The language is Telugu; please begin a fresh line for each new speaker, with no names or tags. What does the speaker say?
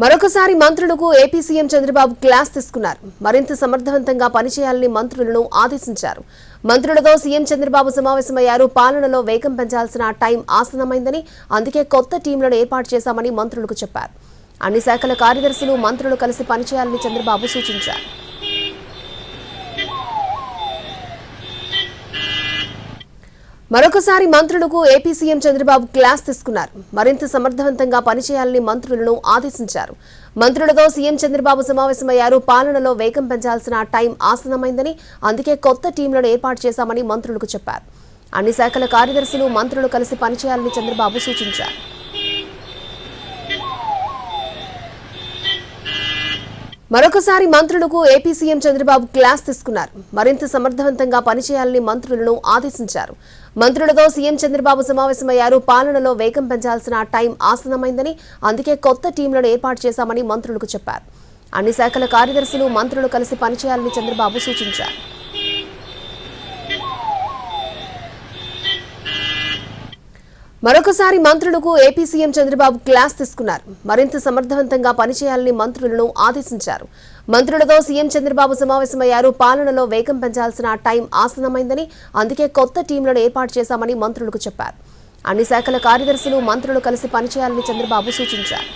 మరొకసారి మంత్రులకు ఏపీ సీఎం చంద్రబాబు క్లాస్ తీసుకున్నారు. మరింత సమర్థవంతంగా పనిచేయాలని మంత్రులను ఆదేశించారు. మంత్రులతో సీఎం చంద్రబాబు సమావేశమయ్యారు. పాలనలో వేగం పెంచాల్సిన టైం ఆసన్నమైందని, అందుకే కొత్త టీంలను ఏర్పాటు చేశామని మంత్రులకు చెప్పారు. అన్ని శాఖల కార్యదర్శులు మంత్రులు కలిసి పనిచేయాలని చంద్రబాబు సూచించారు. మరొకసారి మంత్రులకు ఏపీ సీఎం చంద్రబాబు క్లాస్ తీసుకున్నారు. మరింత సమర్థవంతంగా పనిచేయాలని మంత్రులను ఆదేశించారు. మంత్రులతో సీఎం చంద్రబాబు సమావేశమయ్యారు. పాలనలో వేగం పెంచాల్సిన టైం ఆసన్నమైందని, అందుకే కొత్త టీంలను ఏర్పాటు చేశామని మంత్రులకు చెప్పారు. అన్ని శాఖల కార్యదర్శులు మంత్రులు కలిసి పనిచేయాలని చంద్రబాబు సూచించారు. మరొకసారి మంత్రులకు ఏపీ సీఎం చంద్రబాబు క్లాస్ తీసుకున్నారు. మరింత సమర్థవంతంగా పనిచేయాలని మంత్రులను ఆదేశించారు. మంత్రులతో సీఎం చంద్రబాబు సమావేశమయ్యారు. పాలనలో వేగం పెంచాల్సిన టైం ఆసన్నమైందని, అందుకే కొత్త టీంలను ఏర్పాటు చేశామని మంత్రులకు చెప్పారు. అన్ని శాఖల కార్యదర్శులు మంత్రులు కలిసి పనిచేయాలని చంద్రబాబు సూచించారు. మరొకసారి మంత్రులకు ఏపీ సీఎం చంద్రబాబు క్లాస్ తీసుకున్నారు. మరింత సమర్థవంతంగా పనిచేయాలని మంత్రులను ఆదేశించారు. మంత్రులతో సీఎం చంద్రబాబు సమావేశమయ్యారు. పాలనలో వేగం పెంచాల్సిన టైం ఆసన్నమైందని, అందుకే కొత్త టీంలను ఏర్పాటు చేశామని మంత్రులకు చెప్పారు. అన్ని శాఖల కార్యదర్శులు మంత్రులు కలిసి పనిచేయాలని చంద్రబాబు సూచించారు.